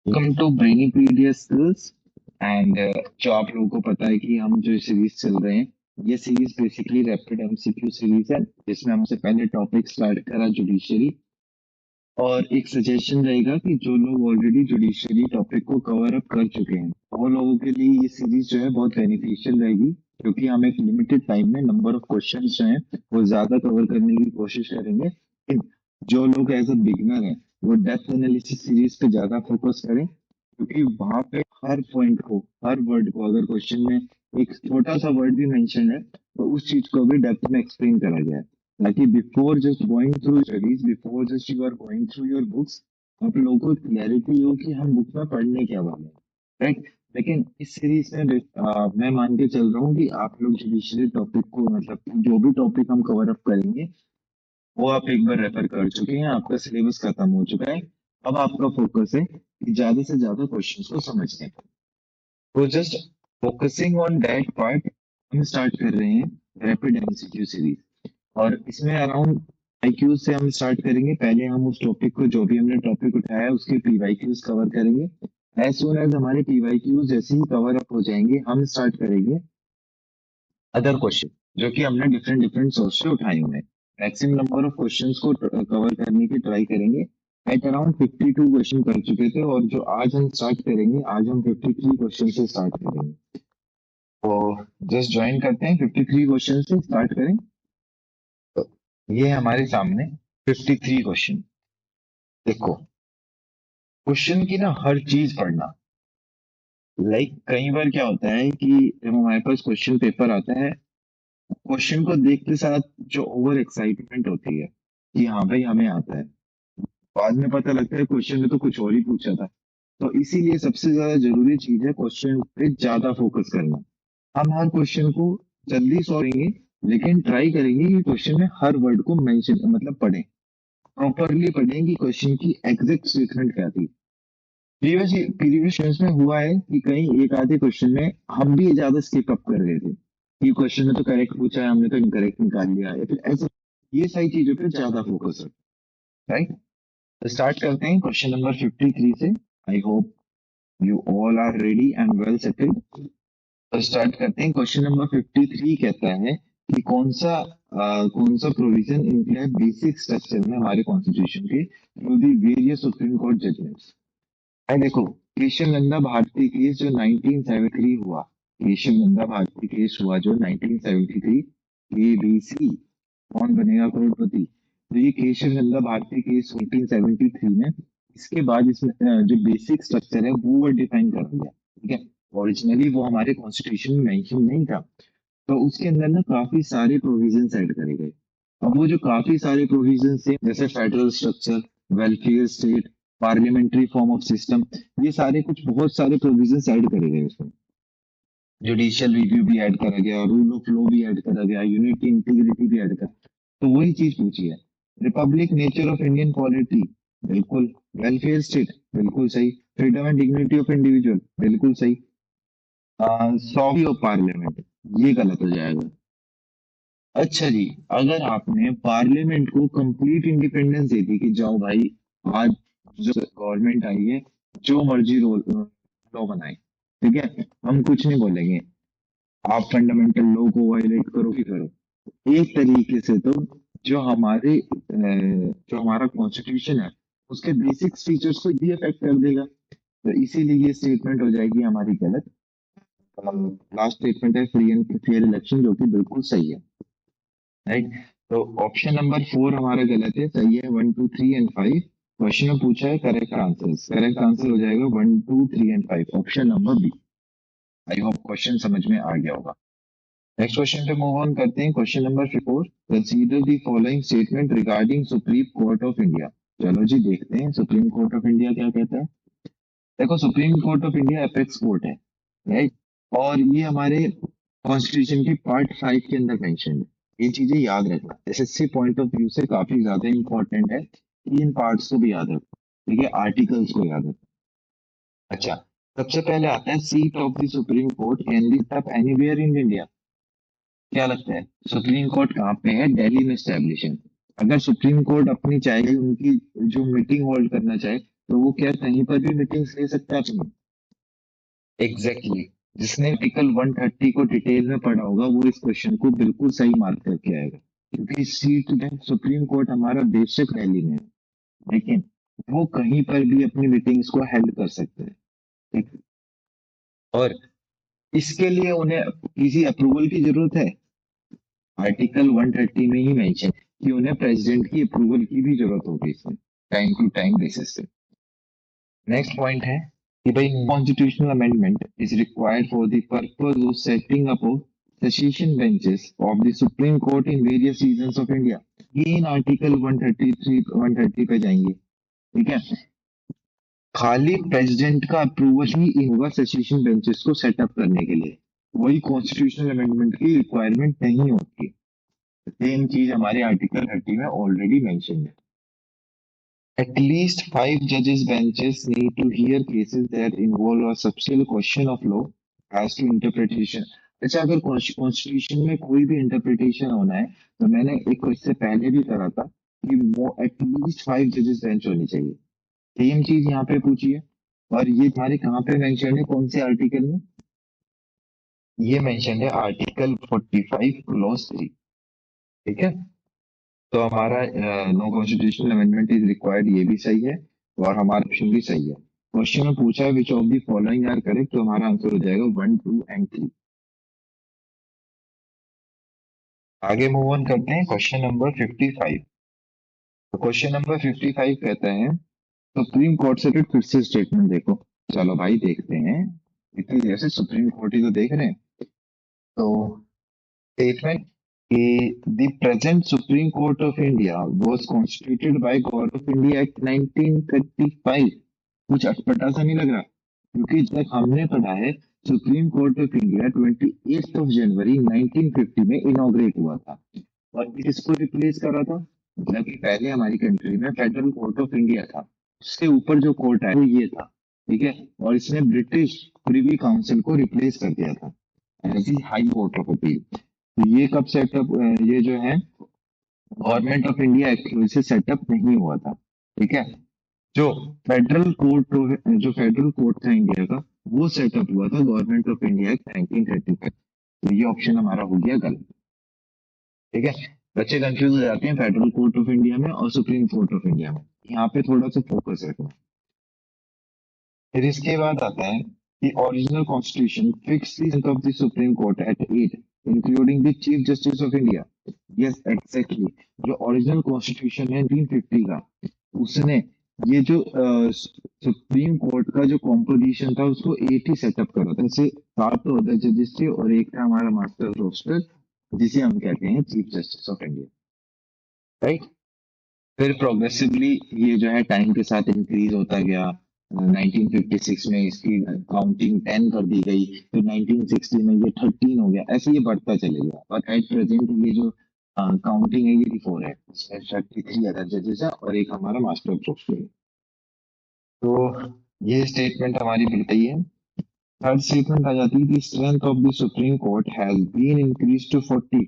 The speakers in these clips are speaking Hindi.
Welcome to Brainypedia skills. And जो आप लोगों को पता है कि हम जो सीरीज चल रहे हैं, ये series basically rapid MCQ series है, जिसमें हमसे पहले टॉपिक स्टार्ट करा जुडिशरी। और एक सजेशन रहेगा कि जो लोग ऑलरेडी जुडिशरी टॉपिक को कवर अप कर चुके हैं, वो लोगों के लिए ये सीरीज जो है बहुत बेनिफिशियल रहेगी, क्योंकि हम एक लिमिटेड टाइम में नंबर ऑफ क्वेश्चंस जो हैं वो ज्यादा कवर करने की कोशिश करेंगे। लेकिन जो लोग एज अ बिगनर हैं, वो डेप्थ एनालिसिस सीरीज पे ज्यादा फोकस करें, क्योंकि वहां पे हर पॉइंट को, हर वर्ड को, अगर क्वेश्चन में एक छोटा सा वर्ड भी मेंशन है, तो उस चीज को भी डेप्थ में एक्सप्लेन करा गया है, ताकि before just going through studies, before just you are going through your books, आप लोगों को क्लैरिटी हो कि हम बुक में पढ़ने क्या वाले हैं, राइट। लेकिन इस सीरीज में मैं मान के चल रहा हूँ कि आप लोग जुडिशरी टॉपिक को, मतलब जो भी टॉपिक हम कवर अप करेंगे, वो आप एक बार रेफर कर चुके हैं, आपका सिलेबस खत्म हो चुका है। अब आपका फोकस है कि ज्यादा से ज्यादा क्वेश्चंस को समझने का। तो just focusing on that part, हम स्टार्ट कर रहे हैं रैपिड एमसीक्यू सीरीज। और इसमें अराउंड आईक्यूज से हम स्टार्ट करेंगे। पहले हम उस टॉपिक को, जो भी हमने टॉपिक उठाया है, उसके पीवाईक्यूज कवर करेंगे। एज सुन एज हमारे पीवाईक्यूज जैसे ही कवर अप हो जाएंगे, हम स्टार्ट करेंगे अदर क्वेश्चन, जो कि हमने डिफरेंट डिफरेंट सोर्स से उठाए हुए हैं। मैक्सिमम नंबर ऑफ क्वेश्चंस को कवर करने की ट्राई करेंगे। एट अराउंड 52 क्वेश्चन कर चुके थे, और जो आज हम स्टार्ट करेंगे, आज हम 53 क्वेश्चन से स्टार्ट करेंगे। तो जस्ट ज्वाइन करते हैं, 53 क्वेश्चन से स्टार्ट करें। तो ये है हमारे सामने 53 क्वेश्चन। देखो, क्वेश्चन की ना हर चीज पढ़ना। कई बार क्या होता है कि जब हमारे पास क्वेश्चन पेपर आता है, क्वेश्चन को देखते साथ जो ओवर एक्साइटमेंट होती है कि हाँ भाई हमें आता है, बाद में पता लगता है क्वेश्चन में तो कुछ और ही पूछा था। तो इसीलिए सबसे ज्यादा जरूरी चीज है क्वेश्चन पे ज्यादा फोकस करना। हम हर क्वेश्चन को जल्दी सॉल्व करेंगे, लेकिन ट्राई करेंगे कि क्वेश्चन में हर वर्ड को मेंशन, मतलब पढ़ें, प्रॉपरली पढ़ें कि क्वेश्चन की एग्जैक्ट स्टेटमेंट क्या थी। प्रीवियस प्रीवियस क्वेश्चन में हुआ है कि कहीं एक आधे क्वेश्चन में हम भी ज्यादा स्किप अप कर रहे थे, कि क्वेश्चन में तो करेक्ट पूछा है, हमने तो इनकरेक्ट निकाल लिया, या फिर ऐसे। ये सारी चीजों पे ज्यादा फोकस है, राइट। तो स्टार्ट करते हैं क्वेश्चन नंबर 53 से। I hope you all are ready and well settled. तो स्टार्ट करते हैं। क्वेश्चन नंबर 53 कहता है कि कौन सा प्रोविजन इंक्लूड बेसिक स्ट्रक्चर में हमारे कॉन्स्टिट्यूशन के through the various supreme court judgments. देखो, केशव नंदा भारती केस जो 1973 हुआ, केशव नंदा भारती केस हुआ जो 1973, एबीसी, कौन बनेगा करोड़पति। तो ये केशव नंदा भारती केस 1973 में, इसके बाद इसमें जो बेसिक स्ट्रक्चर है वो डिफाइन कर दिया, ठीक है। ओरिजिनली वो हमारे कॉन्स्टिट्यूशन में मेंशन नहीं था, तो उसके अंदर ना काफी सारे प्रोविजन ऐड करे गए। अब वो जो काफी सारे प्रोविजन थे, जैसे federal structure, welfare state, parliamentary form of system, ये सारे कुछ बहुत सारे प्रोविजन ऐड करे गए उसमें। जुडिशियल रिव्यू भी ऐड करा गया, रूल ऑफ लॉ भी ऐड करा गया, यूनिटी इंटीग्रिटी भी ऐड करा। तो वही चीज पूछी है। Republic nature of Indian polity, बिल्कुल। वेलफेयर स्टेट, बिल्कुल सही। Freedom and dignity of individual, बिल्कुल सही। सॉवी ऑफ पार्लियामेंट, ये गलत हो जाएगा। अच्छा जी, अगर आपने पार्लियामेंट को कंप्लीट इंडिपेंडेंस दे दी कि जाओ भाई, आज जो गवर्नमेंट आई है, जो मर्जी लॉ बनाए, ठीक है, हम कुछ नहीं बोलेंगे, आप फंडामेंटल लॉ को वायलेट करो कि करो, एक तरीके से तो जो हमारा कॉन्स्टिट्यूशन है, उसके बेसिक फीचर्स को भी अफेक्ट कर देगा। तो इसीलिए ये स्टेटमेंट हो जाएगी हमारी गलत। लास्ट स्टेटमेंट है फ्री एंड फेयर इलेक्शन, जो कि बिल्कुल सही है, राइट। तो ऑप्शन नंबर 4 हमारा गलत है, सही है 1 2 3 एंड 5। क्वेश्चन में पूछा है करेक्ट आंसर, करेक्ट आंसर हो जाएगा 1 2 3 and 5, option number B. I hope question समझ में आ गया होगा। नेक्स्ट क्वेश्चन पे मूव ऑन करते हैं। Question number 4, consider the following statement regarding supreme court of India. चलो जी, देखते हैं सुप्रीम कोर्ट ऑफ इंडिया क्या कहता है। देखो, supreme court of India apex court है, राइट। और ये हमारे कॉन्स्टिट्यूशन के पार्ट 5 के अंदर मेंशन है। ये चीजें याद रखना, एसएससी पॉइंट ऑफ व्यू से काफी ज्यादा इंपॉर्टेंट है कि इन पार्ट्स को भी याद रखो, ठीक है, आर्टिकल्स को याद रखो। अच्छा, सबसे पहले आता है seat of the supreme court can be set up anywhere in India. क्या लगता है सुप्रीम कोर्ट कहाँ पे है? दिल्ली में स्टैब्लिश है। अगर सुप्रीम कोर्ट अपनी चाहे, उनकी जो मीटिंग होल्ड करना चाहे, तो वो क्या कहीं पर भी मीटिंग्स ले सकता है अपनी? एग्जैक्टली जिसने आर्टिकल 130 को डिटेल में पढ़ा होगा वो इस क्वेश्चन को बिल्कुल सही मार्क करके आएगा, क्योंकि सीट में सुप्रीम कोर्ट हमारा बेशक दिल्ली में है, लेकिन वो कहीं पर भी अपनी मीटिंग्स को हेल्ड कर सकते हैं। ठीक? और इसके लिए उन्हें किसी अप्रूवल की जरूरत है? आर्टिकल 130 में ही मेंशन कि उन्हें प्रेसिडेंट की अप्रूवल की भी जरूरत होगी इसमें, टाइम टू टाइम बेसिस पे। नेक्स्ट पॉइंट है कि भाई constitutional amendment is required for the purpose of setting up of session benches of the supreme court in various regions of India. ये इन आर्टिकल 133 130 पे जाएंगे। ठीक है, खाली प्रेसिडेंट का अप्रूवल ही होगा सेशन बेंचेस को सेटअप करने के लिए, वही कॉन्स्टिट्यूशनल अमेंडमेंट की रिक्वायरमेंट नहीं होती। सेम चीज हमारे आर्टिकल 30 में ऑलरेडी मेंशन है। At least 5 judges benches need to hear cases that involve a substantial question of law as to interpretation। अच्छा, अगर कॉन्स्टिट्यूशन में कोई भी इंटरप्रिटेशन होना है तो मैंने एक इससे पहले भी करा था कि वो एटलीस्ट 5 जजेस बेंच होनी चाहिए। सेम चीज यहाँ पे पूछी है, और ये तुम्हारे कहाँ पे मेंशन है, कौन से आर्टिकल में? ये मेंशन है आर्टिकल 45 क्लॉज 3। ठीक है, तो हमारा no constitutional amendment is required ये भी सही है, और हमारा ऑप्शन भी सही है। क्वेश्चन में पूछा है which of the following are correct, तो हमारा आंसर हो जाएगा 1 2 एंड 3। आगे मूव ऑन करते हैं क्वेश्चन नंबर 55। तो क्वेश्चन नंबर 55 कहता है सुप्रीम कोर्ट से फिर से स्टेटमेंट देखो। चलो भाई देखते हैं, इतनी देर से सुप्रीम कोर्ट ही तो देख रहे हैं। तो statement the present Supreme Court of India was constituted by Government of India Act 1935। कुछ अटपटा सा नहीं लग रहा, क्योंकि जब हमने पढ़ा है सुप्रीम कोर्ट ऑफ इंडिया 28 जनवरी 1950 में इनॉग्रेट हुआ था, और किसको रिप्लेस करा था? मतलब कि पहले हमारी कंट्री में फेडरल कोर्ट ऑफ इंडिया था, उसके ऊपर जो कोर्ट है वो ये था। ठीक है, और इसने ब्रिटिश प्रिवी काउंसिल को रिप्लेस कर दिया था as high court of appeal. तो ये कब सेटअप, ये जो है गवर्नमेंट ऑफ इंडिया एक्ट से सेटअप नहीं हुआ था। ठीक है, जो जो फेडरल कोर्ट था इंडिया का, वो सेटअप हुआ था गवर्नमेंट ऑफ इंडिया एक्ट 1935। तो ये ऑप्शन हमारा हो गया गलत। ठीक है, बच्चे कंफ्यूज हो जाते हैं फेडरल कोर्ट ऑफ इंडिया में और सुप्रीम कोर्ट ऑफ इंडिया में, यहाँ पे थोड़ा सा फोकस रखना। फिर इसके बाद आता है कि original constitution fix the set of the supreme court at 8 including the chief justice of India. Yes exactly, जो ओरिजिनल कॉन्स्टिट्यूशन है 1950 का, उसने ये जो सुप्रीम कोर्ट का जो कॉम्पोजिशन था उसको 8 ही सेटअप करा था। जैसे 7 तो अदर जजेस थे और एक था हमारा मास्टर रोस्टर, जिसे हम कहते हैं chief justice of India. Right, फिर प्रोग्रेसिवली ये जो है टाइम के साथ इंक्रीज होता गया। 1956 में इसकी काउंटिंग 10 कर दी गई, फिर 1960 में ये 13 हो गया, ऐसे ये बढ़ता चलेगा। और एट प्रेजेंट ये जो काउंटिंग है ये 4 है, इसमें 33 अदर जजेस है और एक हमारा मास्टर प्रोफेसर है। तो ये स्टेटमेंट हमारी बिल्कुल सही है। थर्ड स्टेटमेंट आ जाती है, strength of the supreme court has been increase to 40।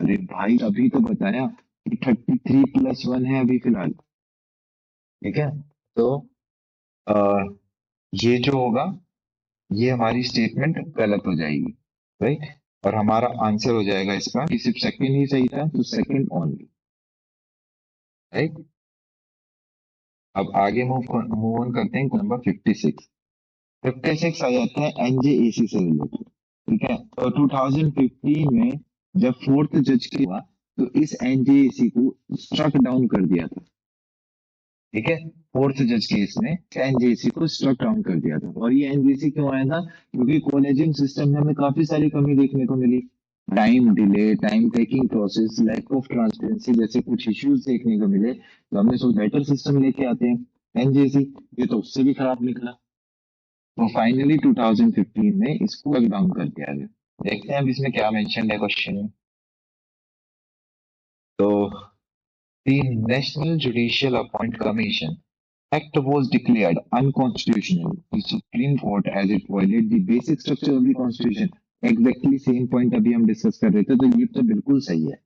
अरे भाई अभी तो बताया कि 33 + 1 है अभी फिलहाल। ठीक है, तो आ, ये जो होगा ये हमारी स्टेटमेंट गलत हो जाएगी। राइट, और हमारा आंसर हो जाएगा इसका कि सिर्फ सेकंड ही सही था, तो सेकंड ओनली। राइट, अब आगे मूव ऑन करते हैं नंबर 56। 56 आ जाता है एनजेएसी से रिलेटेड। ठीक है, तो 2015 में जब फोर्थ जज के हुआ तो इस एनजेएसी को स्ट्रक डाउन कर दिया था। ठीक है, फोर्थ जज केस में एनजेसी को स्ट्रक डाउन कर दिया था। और ये एनजेसी क्यों आया था? क्योंकि कॉलेजिंग सिस्टम में हमें काफी सारी कमी देखने को मिली। Time delay, time taking process, lack of transparency जैसे कुछ इश्यूज देखने को मिले, तो हमने सोचा बेटर सिस्टम लेके आते हैं एनजेसी। ये तो उससे भी खराब निकला, तो फाइनली 2015 में इसको लॉक डाउन कर दिया गया। देखते हैं अब इसमें क्या मेंशन है क्वेश्चन में। तो the National Judicial Appointment Commission Act was declared unconstitutional. The Supreme Court as it violated the basic structure of the Constitution। Exactly same point अभी हम डिस्कस कर रहे थे, तो ये तो बिल्कुल सही है।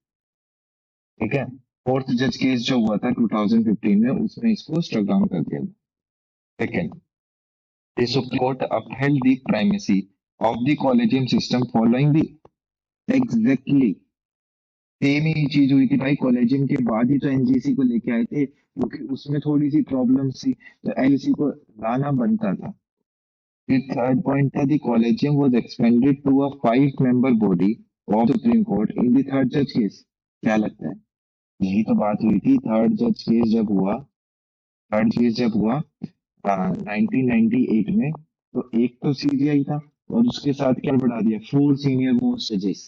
ठीक है, फोर्थ जज केस जो हुआ था 2015 में, उसमें इसको स्ट्रक डाउन कर दिया। Second, the Supreme Court upheld the primacy of the collegium system following the exactly same ही चीज हुई थी भाई, कॉलेजियम के बाद ही तो एनजीसी को लेके आए थे, क्योंकि उसमें थोड़ी सी प्रॉब्लम थी तो एनजीसी को लाना बनता था। The third point था the collegium was expanded to a 5 member body of Supreme Court in the third judge case। क्या लगता है? यही तो बात हुई थी, थर्ड केस जब हुआ 1998 में, तो एक तो सीबीआई था और उसके साथ क्या बढ़ा दिया, 4 सीनियर मोस्ट जजेस,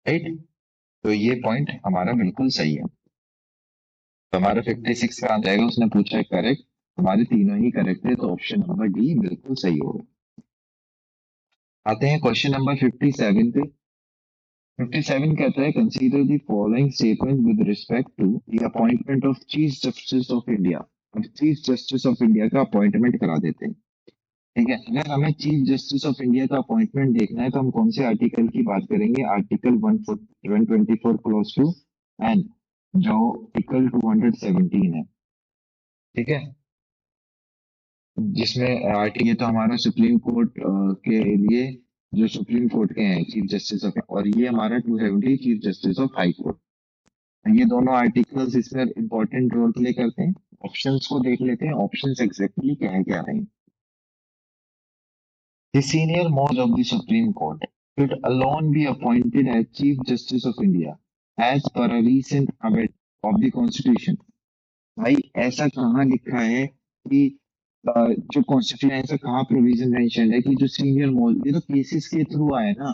राइट। तो ये पॉइंट हमारा बिल्कुल सही है। तो हमारा 56 का आंसर आएगा, उसने पूछा है करेक्ट, हमारे तीनों ही करेक्ट है, तो ऑप्शन नंबर डी बिल्कुल सही होगा। आते हैं क्वेश्चन नंबर 57 पे। 57 कहता है consider the following statement with respect to the appointment of chief justice of India. अब चीफ जस्टिस ऑफ इंडिया का अपॉइंटमेंट करा देते हैं, ठीक है। अगर हमें चीफ जस्टिस ऑफ इंडिया का अपॉइंटमेंट देखना है तो हम कौन से आर्टिकल की बात करेंगे, आर्टिकल 124 क्लॉज 2 एंड जो आर्टिकल 217 है, ठीक है। जिसमें आर्टिकल तो हमारा सुप्रीम कोर्ट के लिए, जो सुप्रीम कोर्ट के हैं चीफ जस्टिस ऑफ, और ये हमारा 270 chief justice of high court. ये दोनों आर्टिकल्स इसमें इंपॉर्टेंट रोल प्ले करते हैं। ऑप्शंस को देख लेते हैं, ऑप्शंस एग्जैक्टली क्या रहे हैं। The senior most of the Supreme Court should alone be appointed as Chief Justice of India as per a recent amendment of the Constitution। भाई ऐसा कहाँ लिखा है कि जो कॉन्स्टिट्यूशन है, ऐसा कहाँ प्रोविजन मेंशन है कि जो सीनियर मोस्ट, ये तो केसेस के थ्रू आया ना,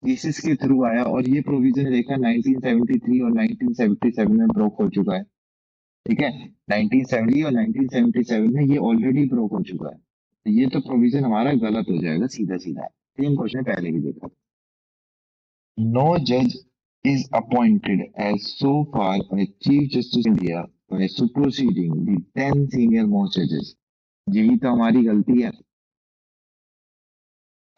केसेस के थ्रू आया, और ये प्रोविजन देखा 1973 और 1977 में ब्रोक हो चुका है, ठीक है। 1970 और 1977 में ये ऑलरेडी ब्रोक हो चुका है, तो ये तो प्रोविजन हमारा गलत हो जाएगा सीधा सीधा। सेम क्वेश्चन पहले भी देखा। नो जज is appointed as so far as Chief Justice of India by superseding the 10 senior most judges। यही तो हमारी गलती है।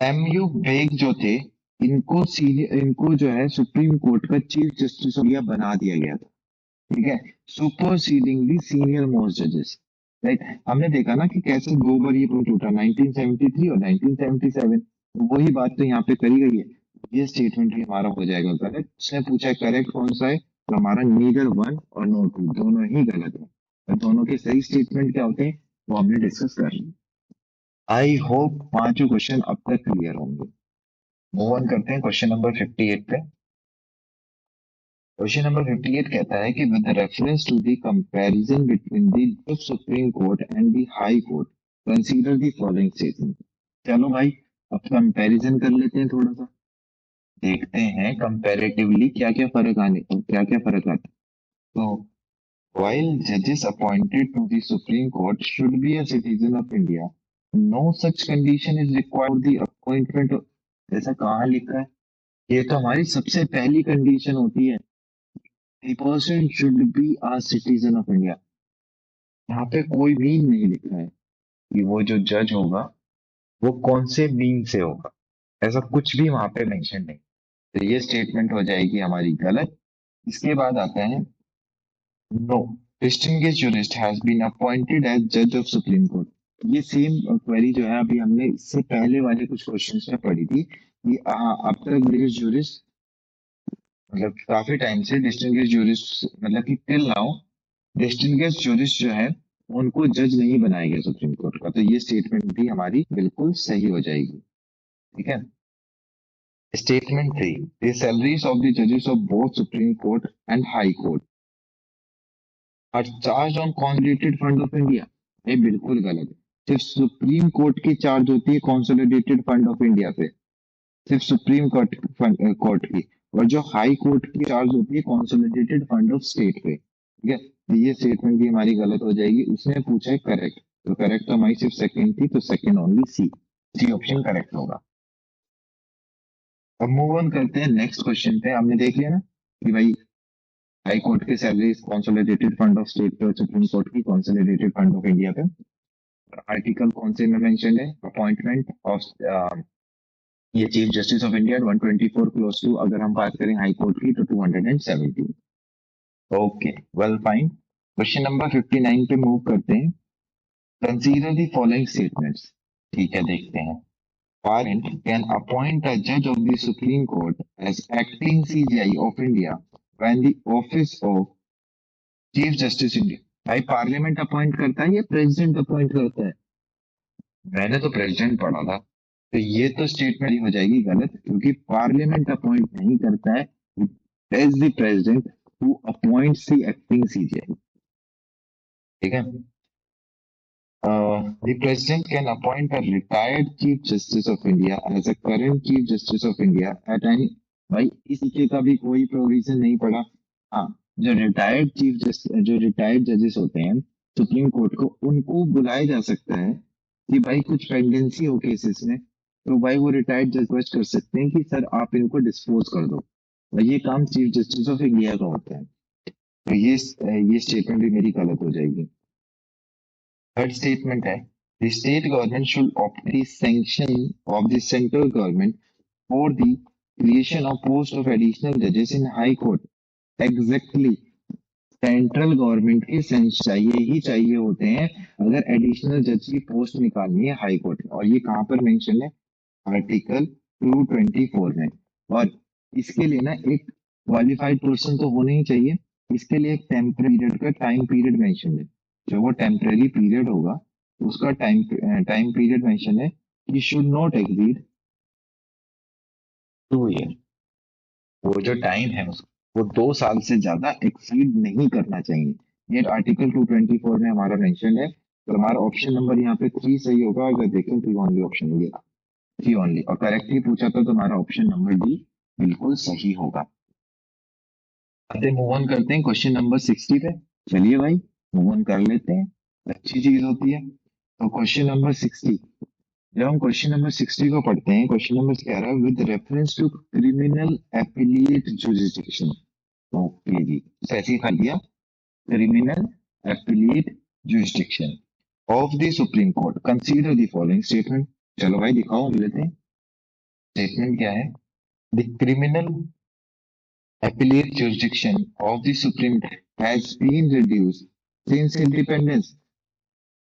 एमयू बेग जो थे, इनको जो है सुप्रीम कोर्ट का चीफ जस्टिस ऑफ इंडिया बना दिया गया था, ठीक है, सुपरसीडिंग दी सीनियर मोस्ट जजेस, राइट। हमने देखा ना कि कैसे दो बार ये प्रूफ उठा, 1973 और 1977, तो वही बात तो यहाँ पे करी गई है। ये स्टेटमेंट भी हमारा हो जाएगा गलत। उसने पूछा है करेक्ट कौन सा है, तो हमारा नीदर 1 और नो 2 दोनों ही गलत है। और दोनों के सही स्टेटमेंट क्या होते हैं वो हमने डिस्कस कर लिया। आई होप पांचों क्वेश्चन अब तक क्लियर होंगे। मूव ऑन करते हैं क्वेश्चन नंबर 58 पे। क्वेश्चन नंबर 58 कहता है कि with reference to the comparison between the supreme court and the high court consider the following statement. चलो भाई अब कंपैरिजन कर लेते हैं, थोड़ा सा देखते हैं कंपैरेटिवली क्या क्या फर्क आता है। तो while judges appointed to the Supreme Court should be a citizen of India, no such condition is required for the appointment of, ऐसा कहाँ लिखा है? ये तो हमारी सबसे पहली कंडीशन होती है, the person should be a citizen of India। यहाँ पे कोई भी नहीं लिखा है कि वो जो जज होगा वो कौन से मीन से होगा, ऐसा कुछ भी वहां पे मेंशन नहीं, तो ये स्टेटमेंट हो जाएगी हमारी गलत। इसके बाद आता है no distinguished jurist has been appointed as judge of Supreme Court। ये सेम क्वेरी जो है अभी हमने इससे पहले वाले कुछ क्वेश्चंस में पढ़ी थी कि अब तक डिस्टिंग्विश्ड जूरिस्ट, मतलब काफी टाइम से डिस्टिंग्विश्ड जूरिस्ट, मतलब कि टिल नाउ डिस्टिंग्विश्ड जूरिस्ट जो है उनको जज नहीं बनाया गया सुप्रीम कोर्ट का, तो ये स्टेटमेंट भी हमारी बिल्कुल सही हो जाएगी, ठीक है। Statement 3, the salaries of the जजेस of both supreme court and high court are charge on consolidated fund of India. ये बिल्कुल गलत है। सिर्फ सुप्रीम कोर्ट की चार्ज होती है कॉन्सोलिडेटेड फंड ऑफ इंडिया पे, सिर्फ सुप्रीम कोर्ट की, और जो हाई कोर्ट की चार्ज होती है कॉन्सोलिडेटेड फंड ऑफ स्टेट पे, ठीक है। तो ये स्टेटमेंट भी हमारी गलत हो जाएगी। उसने पूछा है करेक्ट, तो करेक्ट तो हमारी सिर्फ सेकंड थी, तो second only C option correct होगा। अब मूव ऑन करते हैं नेक्स्ट क्वेश्चन पे। हमने देख लिया ना कि भाई हाई कोर्ट की salary consolidated fund of state पे और सुप्रीम कोर्ट की कॉन्सोलिडेटेड फंड ऑफ इंडिया पे। आर्टिकल कौन से में मेंशन है, अपॉइंटमेंट ऑफ ये chief justice of India 124 clause two, अगर हम बात करें हाई कोर्ट की तो 217। Okay well fine. Question number 59 पे मूव करते हैं। Consider the following statements. ठीक है, देखते हैं। Parliament can appoint a judge of the Supreme Court as acting CJI of India when the office of chief justice India, भाई पार्लियामेंट अपॉइंट करता है या प्रेसिडेंट अपॉइंट करता है? मैंने तो प्रेसिडेंट पढ़ा था, तो ये तो स्टेटमेंट हो जाएगी गलत, क्योंकि पार्लियामेंट अपॉइंट नहीं करता है, it is the president who appoints the acting CGI. ठीक है। The president can appoint a retired chief justice of India as a current chief justice of India at any, भाई इसके का भी कोई प्रोविजन नहीं पड़ा। हाँ, जो रिटायर्ड जजेस होते हैं सुप्रीम कोर्ट को, उनको बुलाया जा सकता है कि भाई कुछ पेंडेंसी हो केसेस में, तो भाई वो रिटायर्ड जज रिक्वेस्ट कर सकते हैं कि सर आप इनको डिस्पोज कर दो, भाई ये काम चीफ जस्टिस ऑफ इंडिया का होता है। तो ये स्टेटमेंट भी मेरी गलत हो जाएगी। थर्ड स्टेटमेंट है, the state government should opt the sanction of the central government for the creation of post of additional judges in high court। Exactly, central government के सेंस चाहिए ही चाहिए होते हैं अगर एडिशनल जज की पोस्ट निकालनी है हाई कोर्ट में, और ये कहाँ पर मेंशन है? आर्टिकल 224 में। और इसके लिए ना एक क्वालिफाइड पर्सन तो होना ही चाहिए, इसके लिए एक टेम्परेरी पीरियड का टाइम पीरियड मेंशन है, जो वो टेम्परेरी पीरियड होगा उसका टाइम पीरियड मेंशन है कि शुड नॉट एक्सीड 2 ईयर। वो जो टाइम है उसको वो 2 साल से ज्यादा एक्सीड नहीं करना चाहिए, ये आर्टिकल 224 में हमारा मेंशन है। तो हमारा ऑप्शन नंबर यहाँ पे 3 सही होगा, अगर देखें तो ओनली ऑप्शन ये 3 ओनली, और करेक्टली पूछा तो हमारा ऑप्शन नंबर डी बिल्कुल सही होगा। आते मूव ऑन करते हैं क्वेश्चन नंबर 60 पे। चलिए भाई मूव ऑन कर लेते हैं, अच्छी चीज होती है। तो क्वेश्चन नंबर 60, जब हम क्वेश्चन नंबर 60 को पढ़ते हैं, क्वेश्चन नंबर कह रहा है with reference to criminal appellate jurisdiction. Okay जी, तो ऐसे ही खा लिया, criminal appellate jurisdiction of the supreme court consider the following statement. चलो भाई दिखाओ, लेते हैं स्टेटमेंट क्या है। The criminal appellate jurisdiction of the Supreme Court has been reduced since independence।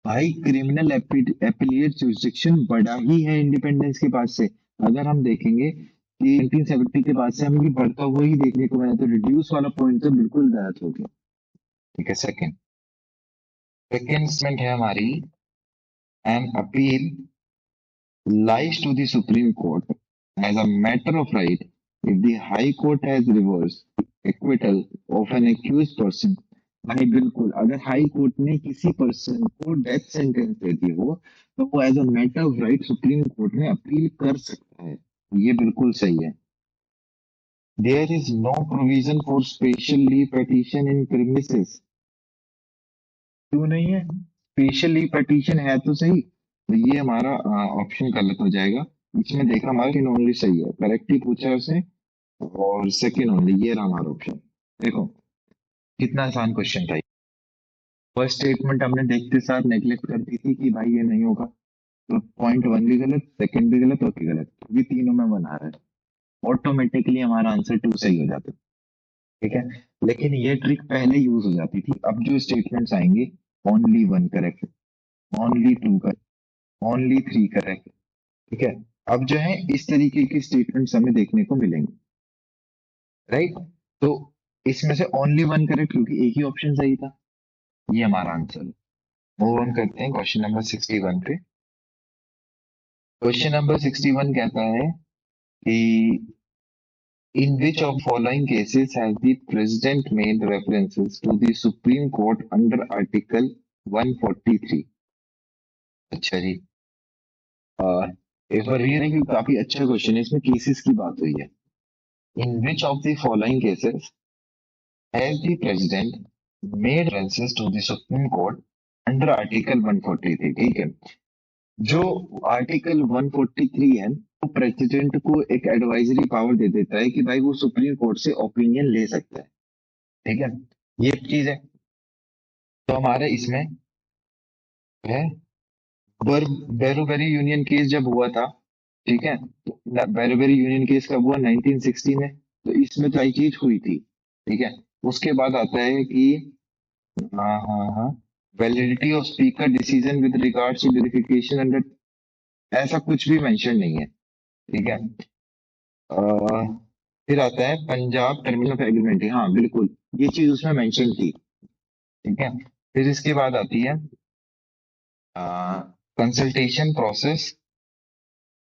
भाई क्रिमिनल एपिलेट जुरिसडिक्शन बढ़ा ही है इंडिपेंडेंस के बाद से। अगर हम देखेंगे कि 1970 के बाद से हमें बढ़ता हुआ ही देखने को मिला, तो रिड्यूस वाला पॉइंट तो बिल्कुल गलत हो गया। ठीक है। सेकंड स्टेटमेंट है हमारी, an appeal lies to the Supreme Court as a matter of right if the High Court has reversed acquittal of an accused person। भाई बिल्कुल, अगर हाई कोर्ट ने किसी पर्सन को डेथ सेंटेंस दे दी हो तो वो as a matter of right supreme court में अपील कर सकता है, ये बिल्कुल सही है। There is no provision for special leave petition in criminal, क्यों नहीं है? स्पेशल लीव पिटीशन है तो सही, तो ये हमारा ऑप्शन गलत हो जाएगा। इसमें देखा हमारा सेकंड ओनली सही है, करेक्ट ही पूछा है उसने, और सेकंड ओनली ये रहा हमारा ऑप्शन। देखो कितना आसान क्वेश्चन था। फर्स्ट स्टेटमेंट हमने देखते साथ नेग्लेक्ट कर दी थी कि भाई ये नहीं होगा, तो पॉइंट 1 भी गलत, सेकंड भी गलत और भी गलत, ये तीनों में बना रहा है, ऑटोमेटिकली हमारा आंसर 2 सही हो जाता है। ठीक है, लेकिन ये ट्रिक पहले यूज हो जाती थी, अब जो स्टेटमेंट्स आएंगे only 1 correct, only 2 correct, only 3 correct. ठीक है, अब जो है इस तरीके के स्टेटमेंट्स हमें देखने को मिलेंगे, राइट। तो इसमें से ओनली 1 करेक्ट, क्योंकि एक ही ऑप्शन सही था, ये हमारा आंसर है। मूव ऑन करते हैं क्वेश्चन नंबर 61 पे। क्वेश्चन नंबर 61 कहता है कि in which of following cases has the president made references to the Supreme Court under Article 143। अच्छा जी, एक बार रीड है कि काफी अच्छा क्वेश्चन है, इसमें केसेस की बात हुई है। In which of the following cases has the president made references to the supreme court under article 143। ठीक है, जो आर्टिकल 143 है वो प्रेसिडेंट को एक एडवाइजरी पावर दे देता है कि भाई वो सुप्रीम कोर्ट से ओपिनियन ले सकता है। ठीक है, ये चीज है। तो हमारे इसमें है बैरोबेरी यूनियन केस जब हुआ था, ठीक है, तो बैरोबेरी यूनियन केस कब हुआ? 1960 में, तो इसमें तो यही चीज हुई थी। ठीक है, उसके बाद आता है कि हाँ हाँ हाँ validity of speaker decision with regards to verification under, ऐसा कुछ भी मेंशन नहीं है। ठीक है। फिर आता है पंजाब टर्मिनल ऑफ एग्रीमेंट, हाँ बिल्कुल, ये चीज उसमें मेंशन थी। ठीक है। फिर इसके बाद आती है consultation process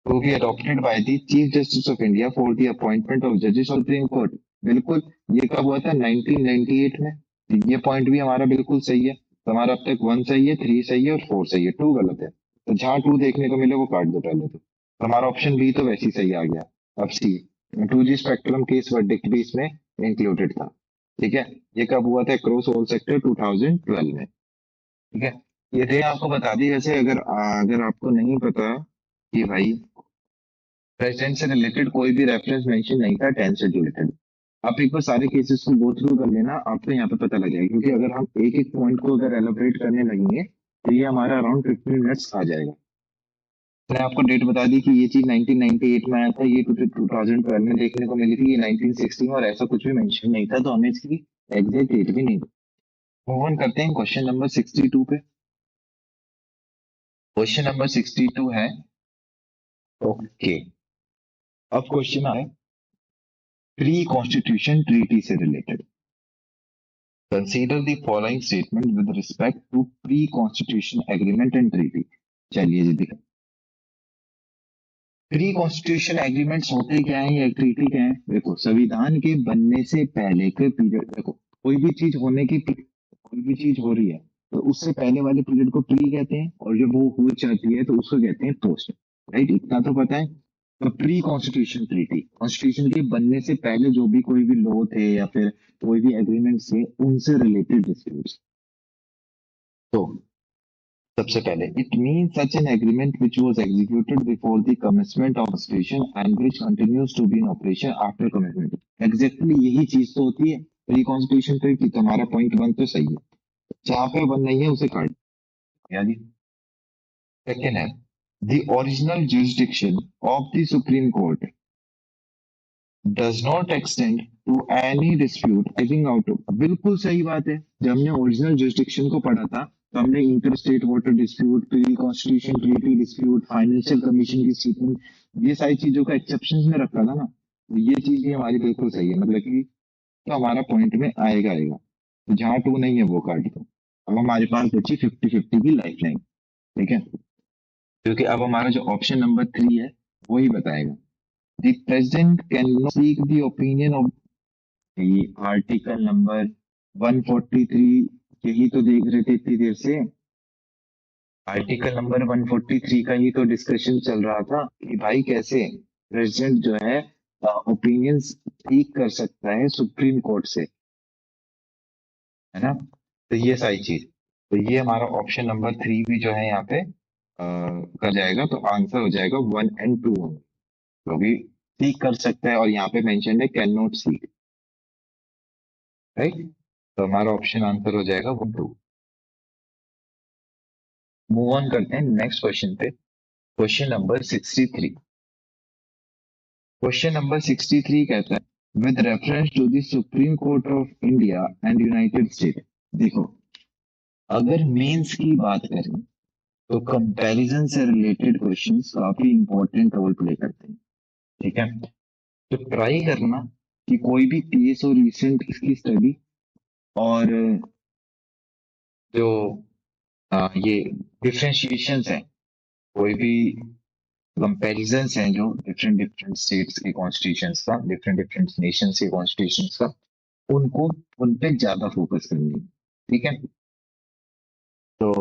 to be adopted by the chief justice of India for the appointment of जजेस ऑफ सुप्रीम कोर्ट। बिल्कुल, ये कब हुआ था? 1998 में। ये पॉइंट भी हमारा बिल्कुल सही है। तो हमारा अब तक 1 सही है, 3 सही है और 4 सही है, 2 गलत है। तो जहां 2 देखने को मिले वो काट दो पहले तो हमारा ऑप्शन बी तो वैसे ही सही आ गया। अब सी, 2G स्पेक्ट्रम केस वर्डिक्ट भी इसमें इंक्लूडेड था। ठीक है। ये कब हुआ था? क्रॉस ऑल सेक्टर 2012 में। ठीक है। ये थे आपको बता दी। वैसे अगर अगर आपको नहीं पता कि भाई प्रेसिडेंट से रिलेटेड कोई भी रेफरेंस मेंशन नहीं था 10 से रिलेटेड, आप एक बार सारे केसेस को गो थ्रू कर लेना, आपको यहाँ पे पता लग जाएगा। क्योंकि अगर हम एक एक पॉइंट को अगर एलोबरेट करने लगेंगे तो ये हमारा अराउंड 15 मिनट्स आ जाएगा। मैंने आपको डेट बता दी कि ये चीज 1998 में आया था, ये 2012 में देखने को मिली थी, ये 1960 में, और ऐसा कुछ भी मेंशन नहीं था, तो हमें इसकी एग्जैक्ट डेट भी नहीं। मूव ऑन करते हैं क्वेश्चन नंबर 62 पे। क्वेश्चन नंबर 62 है, ओके, अब क्वेश्चन है प्री कॉन्स्टिट्यूशन ट्रीटी से related. Consider the following statement with respect to pre constitution agreement and treaty. चलिए जी देखो, प्री कॉन्स्टिट्यूशन एग्रीमेंट्स होते क्या है या ट्रीटी क्या है? देखो, संविधान के बनने से पहले के पीरियड, देखो कोई भी चीज होने की, कोई भी चीज हो रही है तो उससे पहले वाले पीरियड को प्री कहते हैं, और जब वो हो जाती है तो उसको कहते हैं पोस्ट। राइट, इतना तो पता है। तो प्री कॉन्स्टिट्यूशन ट्रीटी, कॉन्स्टिट्यूशन के बनने से पहले जो भी कोई भी लॉ थे या फिर कोई भी एग्रीमेंट थे उनसे रिलेटेड डिस्प्यूट्स। तो सबसे पहले, it mean such an agreement which was executed before the commencement of station and which continues to be in operation after commitment. Exactly यही चीज तो होती है प्री कॉन्स्टिट्यूशन ट्रीटी। तो हमारा पॉइंट 1 तो सही है, जहां पे 1 नहीं है उसे काट दिया जी। सेकेंड है, the original jurisdiction of the supreme court does not extend to any dispute arising out of, बिल्कुल सही बात है। जब हमने ओरिजिनल jurisdiction को पढ़ा था तो हमने inter state water dispute, pre constitution treaty dispute, financial commission की स्टेटमेंट, ये सारी चीजों का एक्सेप्शन में रखा था ना। तो ये चीज भी हमारी बिल्कुल सही है, मतलब कि तो हमारा पॉइंट में आएगा आएगा। तो जहां 2 नहीं है वो काट दो। अब हमारे पास बची 50-50 की लाइफ लाइन। ठीक है। क्योंकि अब हमारा जो ऑप्शन नंबर 3 है वही बताएगा। The president cannot seek the opinion of, ये आर्टिकल नंबर 143, यही तो देख रहे थे इतनी देर से। आर्टिकल नंबर 143 का ही तो डिस्कशन चल रहा था कि भाई कैसे प्रेसिडेंट जो है ओपिनियंस सीक कर सकता है सुप्रीम कोर्ट से, है ना। तो ये सारी चीज, तो ये हमारा ऑप्शन नंबर 3 भी जो है यहाँ पे कर जाएगा, तो आंसर हो जाएगा 1 एंड 2, क्योंकि सीक कर सकता है और यहाँ पे मेंशन है कैन नॉट सीक। राइट, तो हमारा ऑप्शन आंसर हो जाएगा 1 2। मूव ऑन करते हैं नेक्स्ट क्वेश्चन पे। Question number 63। क्वेश्चन नंबर 63 कहता है with reference to the supreme court of India and united state. देखो, अगर मेंस की बात करें तो कंपैरिजन से रिलेटेड क्वेश्चंस काफी इंपॉर्टेंट रोल प्ले करते हैं। ठीक है। तो ट्राई करना कि कोई भी केस और रिसेंट इसकी स्टडी, और जो ये डिफरेंशिएशंस है, कोई भी कंपैरिजन्स हैं जो डिफरेंट डिफरेंट स्टेट्स के कॉन्स्टिट्यूशंस का, डिफरेंट डिफरेंट नेशंस के कॉन्स्टिट्यूशंस का, उनको उन पे ज्यादा फोकस करेंगे। ठीक है। तो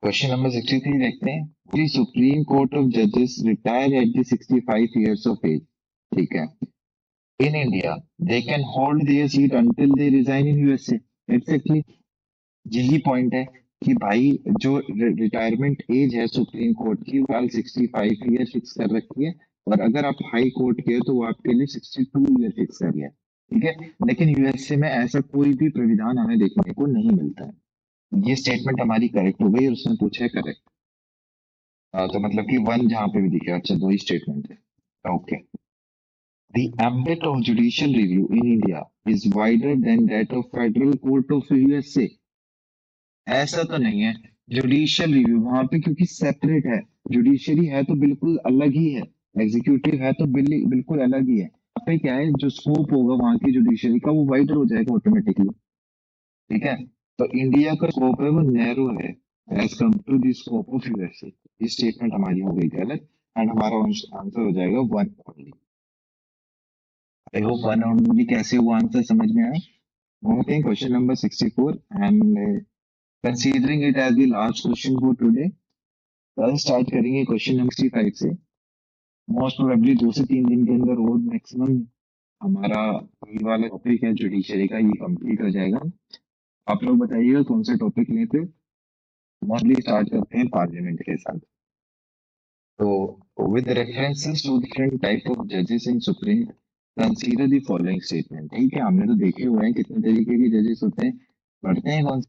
क्वेश्चन नंबर 63 देखते हैं। द सुप्रीम कोर्ट ऑफ जजेस retire at the 65 years of age. ठीक है। In India they can hold their seat until they resign in USA. Exactly यही पॉइंट है कि भाई जो रिटायरमेंट एज है सुप्रीम कोर्ट की वो 65 ईयर फिक्स कर रखी है, और अगर आप हाई कोर्ट के हो तो वो आपके लिए 62 ईयर फिक्स कर लिया है। ठीक है। लेकिन यूएसए में ऐसा कोई भी प्राविधान हमें देखने को नहीं मिलता है। ये स्टेटमेंट हमारी करेक्ट हो गई और उसने पूछा है करेक्ट। तो मतलब कि 1 जहां पे भी दिखे, अच्छा 2 ही स्टेटमेंट है। Okay. The ambit of judicial review in India is wider than that of Federal Court of USA. ऐसा तो नहीं है। जुडिशियल रिव्यू वहां पे क्योंकि सेपरेट है, जुडिशरी है तो बिल्कुल अलग ही है, एग्जीक्यूटिव है तो बिल्कुल अलग ही है। यहाँ पे क्या है, जो स्कोप होगा वहां की जुडिशरी का वो वाइडर हो जाएगा ऑटोमेटिकली। ठीक है, तो इंडिया का स्कोप है वो नैरो है as come to the scope of USA. ये स्टेटमेंट हमारी हो गई गलत, एंड हमारा आंसर हो जाएगा one only. I hope one only कैसे हुआ आंसर समझ में आया। moving question number 64 and considering it as the last question for today, कल स्टार्ट करेंगे क्वेश्चन नंबर 65 से। मोस्ट प्रोबेबली 2 से 3 दिन के अंदर और मैक्सिमम हमारा ये वाला टॉपिक है जुडिशरी का ये कंप्लीट हो जाएगा। आप लोग बताइएगा कौन सा टॉपिक लेते। मोस्टली स्टार्ट करते हैं पार्लियामेंट के साथ। तो with references to different type of जजेस in supreme, consider the following statement. ठीक है, हमने तो देखे हुए हैं कितने तरीके के जजेस होते हैं, पढ़ते हैं कौन।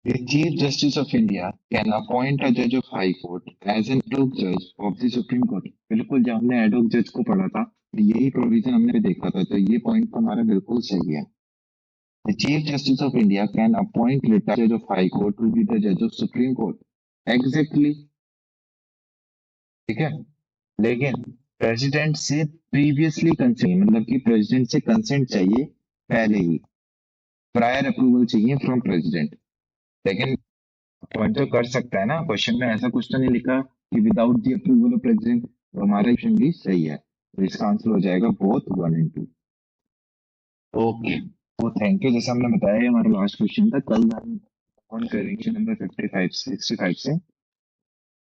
The Chief Justice of India can appoint a judge of High Court as an ad hoc judge of the Supreme Court। बिल्कुल, जब हमने ad hoc जज को पढ़ा था तो यही प्रोविजन हमने देखा था, तो ये पॉइंट तो हमारा बिल्कुल सही है। The Chief Justice of India can appoint retired judge of High Court to be the judge of Supreme Court। Exactly, ठीक है। लेकिन प्रेसिडेंट से प्रीवियसली कंसेंट, मतलब कि प्रेसिडेंट से कंसेंट चाहिए पहले ही, प्रायर अप्रूवल चाहिए फ्रॉम प्रेसिडेंट। लेकिन पॉइंट तो कर सकता है ना, क्वेश्चन में ऐसा कुछ तो नहीं लिखा कि without the approval of president. तो हमारा ऑप्शन भी सही है, तो इसका आंसर हो जाएगा बोथ 1 and 2। ओके, तो थैंक यू। जैसे हमने बताया ये हमारा लास्ट क्वेश्चन था, कल हम ऑन करेंगे नंबर 65 से।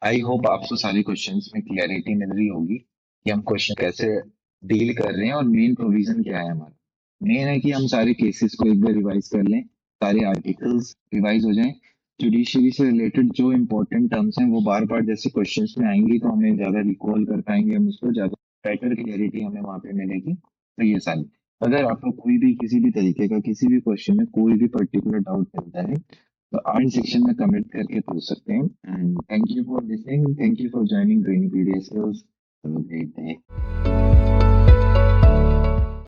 आई होप आपको सारे क्वेश्चंस में क्लैरिटी मिल रही होगी कि हम क्वेश्चन कैसे डील कर रहे हैं और मेन प्रोविजन क्या है हमारा। मेन है कि हम सारे केसेस को एक बार रिवाइज कर लें, सारे आर्टिकल्स रिवाइज हो जाएं, जुडिशरी से रिलेटेड जो इंपॉर्टेंट टर्म्स हैं वो बार बार जैसे क्वेश्चंस में आएंगी तो हमें ज्यादा रिकॉल कर पाएंगे, हम उसको ज्यादा बेटर क्लियरिटी हमें वहां पे मिलेगी। तो ये सारी, अगर आपको कोई भी किसी भी तरीके का किसी भी क्वेश्चन में कोई भी पर्टिकुलर डाउट मिलता है तो कमेंट सेक्शन में कमेंट करके पूछ सकते हैं। And thank you for listening, thank you for joining training PDS. Have a great day.